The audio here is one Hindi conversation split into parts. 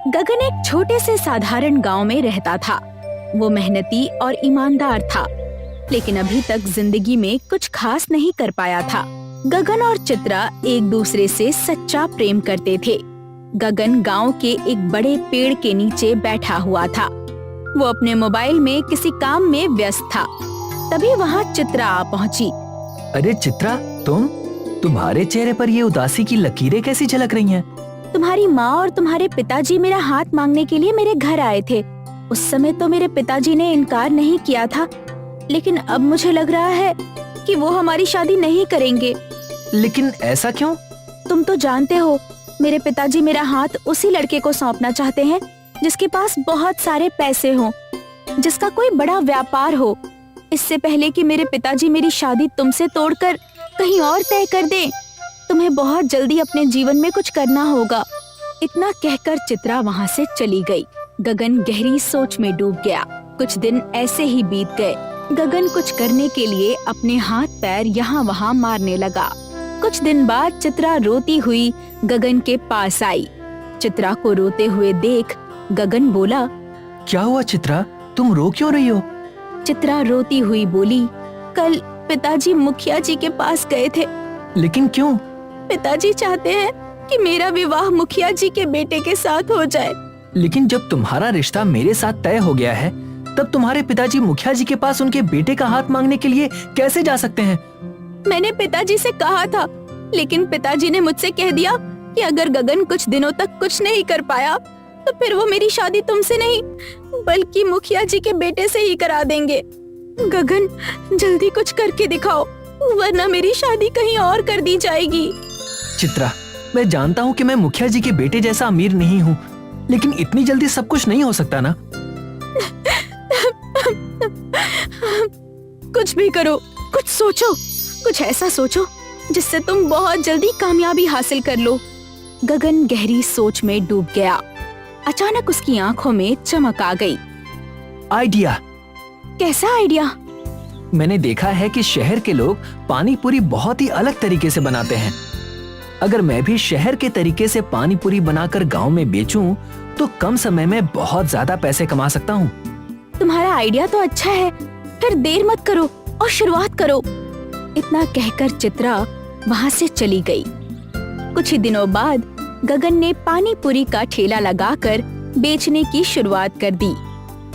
गगन एक छोटे से साधारण गांव में रहता था। वो मेहनती और ईमानदार था, लेकिन अभी तक जिंदगी में कुछ खास नहीं कर पाया था। गगन और चित्रा एक दूसरे से सच्चा प्रेम करते थे। गगन गांव के एक बड़े पेड़ के नीचे बैठा हुआ था। वो अपने मोबाइल में किसी काम में व्यस्त था। तभी वहाँ चित्रा आ पहुँची। अरे चित्रा, तुम्हारे चेहरे पर ये उदासी की लकीरें कैसी झलक रही हैं? तुम्हारी माँ और तुम्हारे पिताजी मेरा हाथ मांगने के लिए मेरे घर आए थे। उस समय तो मेरे पिताजी ने इनकार नहीं किया था, लेकिन अब मुझे लग रहा है कि वो हमारी शादी नहीं करेंगे। लेकिन ऐसा क्यों? तुम तो जानते हो, मेरे पिताजी मेरा हाथ उसी लड़के को सौंपना चाहते हैं जिसके पास बहुत सारे पैसे हों, जिसका कोई बड़ा व्यापार हो। इससे पहले कि मेरे पिताजी मेरी शादी तुमसे तोड़कर कहीं और तय कर दें, तुम्हें बहुत जल्दी अपने जीवन में कुछ करना होगा। इतना कहकर चित्रा वहाँ से चली गई। गगन गहरी सोच में डूब गया। कुछ दिन ऐसे ही बीत गए। गगन कुछ करने के लिए अपने हाथ पैर यहाँ वहाँ मारने लगा। कुछ दिन बाद चित्रा रोती हुई गगन के पास आई। चित्रा को रोते हुए देख गगन बोला, क्या हुआ चित्रा, तुम रो क्यों रही हो? चित्रा रोती हुई बोली, कल पिताजी मुखिया जी के पास गए थे। लेकिन क्यों? पिताजी चाहते हैं कि मेरा विवाह मुखिया जी के बेटे के साथ हो जाए। लेकिन जब तुम्हारा रिश्ता मेरे साथ तय हो गया है, तब तुम्हारे पिताजी मुखिया जी के पास उनके बेटे का हाथ मांगने के लिए कैसे जा सकते हैं? मैंने पिताजी से कहा था, लेकिन पिताजी ने मुझसे कह दिया कि अगर गगन कुछ दिनों तक कुछ नहीं कर पाया तो फिर वो मेरी शादी तुमसे नहीं बल्कि मुखिया जी के बेटे से ही करा देंगे। गगन, जल्दी कुछ करके दिखाओ, वरना मेरी शादी कहीं और कर दी जाएगी। चित्रा, मैं जानता हूँ कि मैं मुखिया जी के बेटे जैसा अमीर नहीं हूँ, लेकिन इतनी जल्दी सब कुछ नहीं हो सकता ना। कुछ भी करो, कुछ सोचो, कुछ ऐसा सोचो जिससे तुम बहुत जल्दी कामयाबी हासिल कर लो। गगन गहरी सोच में डूब गया। अचानक उसकी आंखों में चमक आ गई। आइडिया। कैसा आइडिया? मैंने देखा है कि शहर के लोग पानी पूरी बहुत ही अलग तरीके से बनाते हैं। अगर मैं भी शहर के तरीके से पानी पूरी बनाकर गांव में बेचूं, तो कम समय में बहुत ज्यादा पैसे कमा सकता हूँ। तुम्हारा आइडिया तो अच्छा है, फिर देर मत करो और शुरुआत करो। इतना कहकर चित्रा वहाँ से चली गई। कुछ ही दिनों बाद गगन ने पानी पूरी का ठेला लगाकर बेचने की शुरुआत कर दी,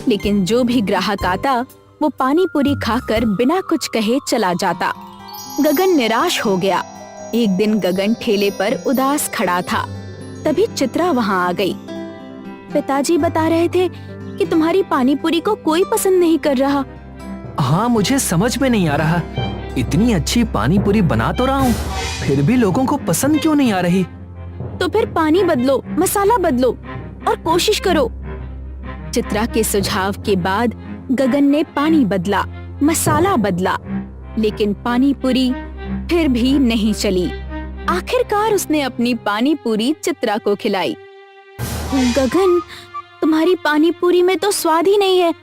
लेकिन जो भी ग्राहक आता वो पानी पूरी खाकर बिना कुछ कहे चला जाता। गगन निराश हो गया। एक दिन गगन ठेले पर उदास खड़ा था। तभी चित्रा वहाँ आ गई। पिताजी बता रहे थे कि तुम्हारी पानी पूरी को कोई पसंद नहीं कर रहा। हाँ, मुझे समझ में नहीं आ रहा, इतनी अच्छी पानी पूरी बना तो रहा हूँ, फिर भी लोगों को पसंद क्यों नहीं आ रही? तो फिर पानी बदलो, मसाला बदलो और कोशिश करो। चित्रा के सुझाव के बाद गगन ने पानी बदला, मसाला बदला, लेकिन पानी पूरी फिर भी नहीं चली। आखिरकार उसने अपनी पानी पूरी चित्रा को खिलाई। गगन, तुम्हारी पानी पूरी में तो स्वाद ही नहीं है।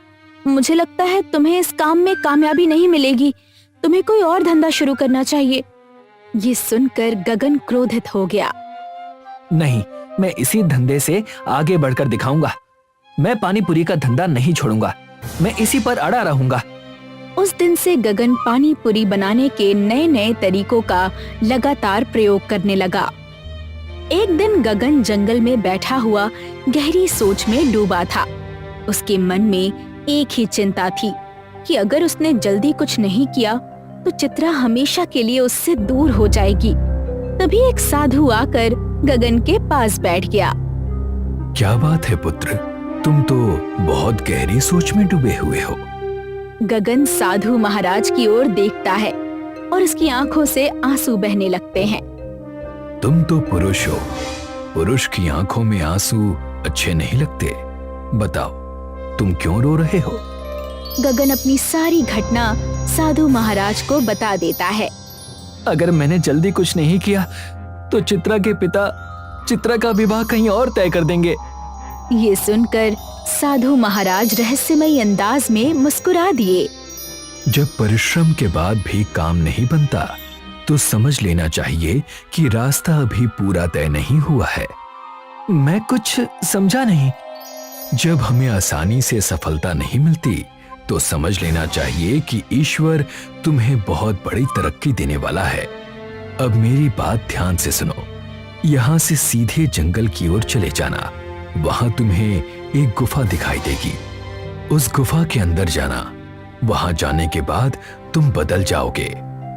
मुझे लगता है तुम्हें इस काम में कामयाबी नहीं मिलेगी। तुम्हें कोई और धंधा शुरू करना चाहिए। ये सुनकर गगन क्रोधित हो गया। नहीं, मैं इसी धंधे से आगे बढ़कर दिखाऊंगा। मैं पानी पूरी का धंधा नहीं छोड़ूंगा, मैं इसी पर अड़ा रहूंगा। उस दिन से गगन पानी पूरी बनाने के नए नए तरीकों का लगातार प्रयोग करने लगा। एक दिन गगन जंगल में बैठा हुआ गहरी सोच में डूबा था। उसके मन में एक ही चिंता थी कि अगर उसने जल्दी कुछ नहीं किया तो चित्रा हमेशा के लिए उससे दूर हो जाएगी। तभी एक साधु आकर गगन के पास बैठ गया। क्या बात है पुत्र, तुम तो बहुत गहरी सोच में डूबे हुए हो। गगन साधु महाराज की ओर देखता है और उसकी आंखों से आंसू बहने लगते हैं। तुम तो पुरुष हो, पुरुष की आंखों में आंसू अच्छे नहीं लगते। बताओ, तुम क्यों रो रहे हो? गगन अपनी सारी घटना साधु महाराज को बता देता है। अगर मैंने जल्दी कुछ नहीं किया तो चित्रा के पिता चित्रा का विवाह कहीं और तय कर देंगे। ये सुनकर साधु महाराज रहस्यमयी अंदाज में मुस्कुरा दिए। जब परिश्रम के बाद भी काम नहीं बनता तो समझ लेना चाहिए कि रास्ता अभी पूरा तय नहीं हुआ है। मैं कुछ समझा नहीं। जब हमें आसानी से सफलता नहीं मिलती तो समझ लेना चाहिए कि ईश्वर तुम्हें बहुत बड़ी तरक्की देने वाला है। अब मेरी बात ध्यान से सुनो। यहाँ से सीधे जंगल की ओर चले जाना। वहां तुम्हें एक गुफा दिखाई देगी। उस गुफा के अंदर जाना। वहां जाने के बाद तुम बदल जाओगे,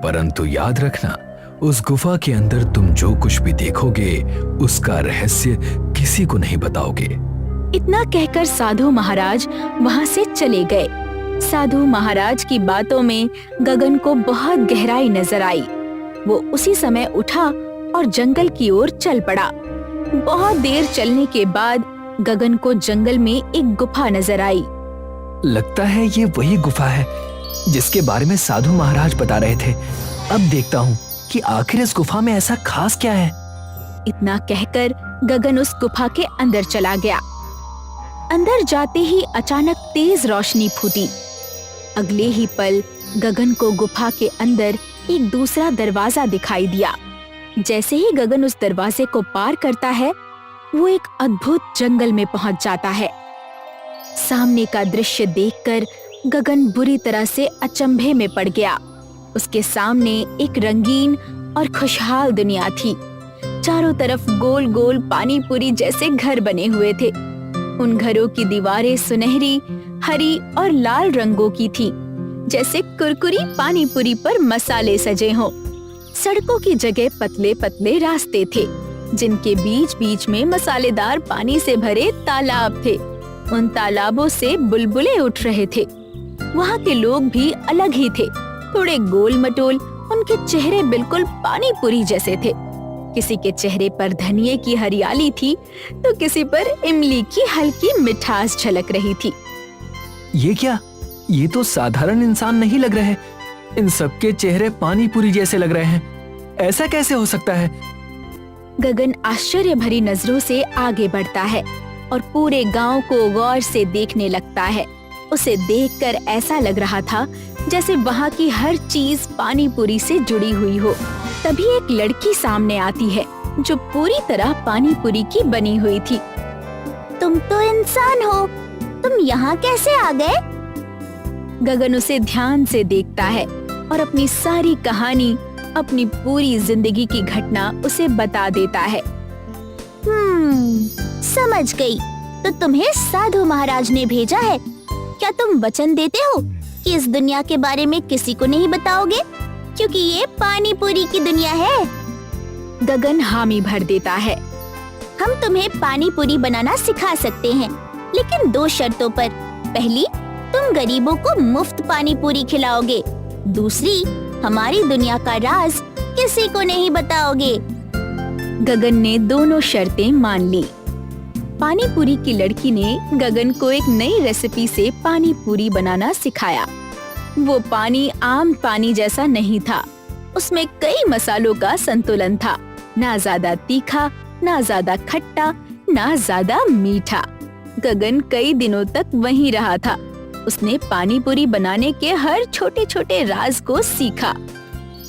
परंतु याद रखना, उस गुफा के अंदर तुम जो कुछ भी देखोगे उसका रहस्य किसी को नहीं बताओगे। इतना कहकर साधु महाराज वहां से चले गए। साधु महाराज की बातों में गगन को बहुत गहराई नजर आई। वो उसी समय उठा और जंगल की ओर चल पड़ा। बहुत देर चलने के बाद गगन को जंगल में एक गुफा नजर आई। लगता है ये वही गुफा है जिसके बारे में साधु महाराज बता रहे थे। अब देखता हूँ कि आखिर इस गुफा में ऐसा खास क्या है। इतना कहकर गगन उस गुफा के अंदर चला गया। अंदर जाते ही अचानक तेज रोशनी फूटी। अगले ही पल गगन को गुफा के अंदर एक दूसरा दरवाजा दिखाई दिया। जैसे ही गगन उस दरवाजे को पार करता है, वो एक अद्भुत जंगल में पहुंच जाता है। सामने का दृश्य देखकर गगन बुरी तरह से अचंभे में पड़ गया। उसके सामने एक रंगीन और खुशहाल दुनिया थी। चारों तरफ गोल गोल पानी पूरी जैसे घर बने हुए थे। उन घरों की दीवारें सुनहरी, हरी और लाल रंगों की थीं, जैसे कुरकुरी पानी पूरी पर मसाले सजे हों। सड़कों की जगह पतले पतले रास्ते थे, जिनके बीच बीच में मसालेदार पानी से भरे तालाब थे। उन तालाबों से बुलबुले उठ रहे थे। वहाँ के लोग भी अलग ही थे, थोड़े गोल मटोल। उनके चेहरे बिल्कुल पानी पूरी जैसे थे। किसी के चेहरे पर धनिये की हरियाली थी तो किसी पर इमली की हल्की मिठास झलक रही थी। ये क्या? ये तो साधारण इंसान नहीं लग रहे। इन सबके चेहरे पानी पूरी जैसे लग रहे हैं। ऐसा कैसे हो सकता है? गगन आश्चर्य भरी नजरों से आगे बढ़ता है और पूरे गांव को गौर से देखने लगता है। उसे देखकर ऐसा लग रहा था जैसे वहाँ की हर चीज पानी पूरी से जुड़ी हुई हो। तभी एक लड़की सामने आती है जो पूरी तरह पानी पूरी की बनी हुई थी। तुम तो इंसान हो, तुम यहाँ कैसे आ गए? गगन उसे ध्यान से देखता है और अपनी सारी कहानी, अपनी पूरी जिंदगी की घटना उसे बता देता है। समझ गई। तो तुम्हें साधु महाराज ने भेजा है। क्या तुम वचन देते हो कि इस दुनिया के बारे में किसी को नहीं बताओगे, क्योंकि ये पानी पूरी की दुनिया है? गगन हामी भर देता है। हम तुम्हें पानी पूरी बनाना सिखा सकते हैं, लेकिन 2 शर्तों पर। पहली, तुम गरीबों को मुफ्त पानी पूरी खिलाओगे। दूसरी, हमारी दुनिया का राज किसी को नहीं बताओगे। गगन ने दोनों शर्तें मान ली। पानी पूरी की लड़की ने गगन को एक नई रेसिपी से पानी पूरी बनाना सिखाया। वो पानी आम पानी जैसा नहीं था। उसमें कई मसालों का संतुलन था। ना ज्यादा तीखा, ना ज्यादा खट्टा, ना ज्यादा मीठा। गगन कई दिनों तक वहीं रहा था। उसने पानी पूरी बनाने के हर छोटे छोटे राज को सीखा।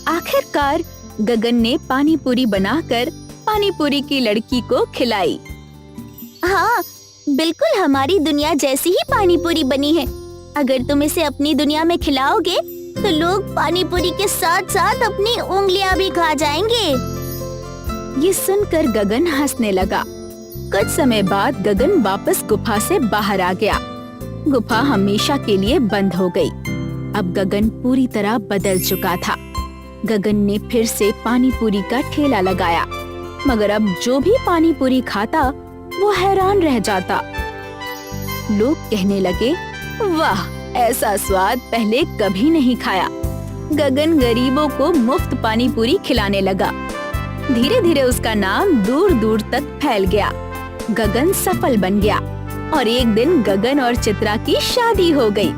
आखिरकार गगन ने पानी पूरी बनाकर पानी पूरी की लड़की को खिलाई। हाँ, बिल्कुल हमारी दुनिया जैसी ही पानी पूरी बनी है। अगर तुम इसे अपनी दुनिया में खिलाओगे तो लोग पानी पूरी के साथ साथ अपनी उंगलियां भी खा जाएंगे। ये सुनकर गगन हंसने लगा। कुछ समय बाद गगन वापस गुफा से बाहर आ गया। गुफा हमेशा के लिए बंद हो गई। अब गगन पूरी तरह बदल चुका था। गगन ने फिर से पानी पूरी का ठेला लगाया, मगर अब जो भी पानी पूरी खाता वो हैरान रह जाता। लोग कहने लगे, वाह, ऐसा स्वाद पहले कभी नहीं खाया। गगन गरीबों को मुफ्त पानी पूरी खिलाने लगा। धीरे धीरे उसका नाम दूर दूर तक फैल गया। गगन सफल बन गया और एक दिन गगन और चित्रा की शादी हो गई।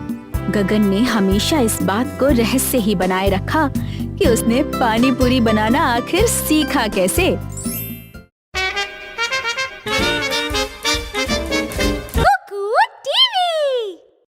गगन ने हमेशा इस बात को रहस्य ही बनाए रखा कि उसने पानी पूरी बनाना आखिर सीखा कैसे।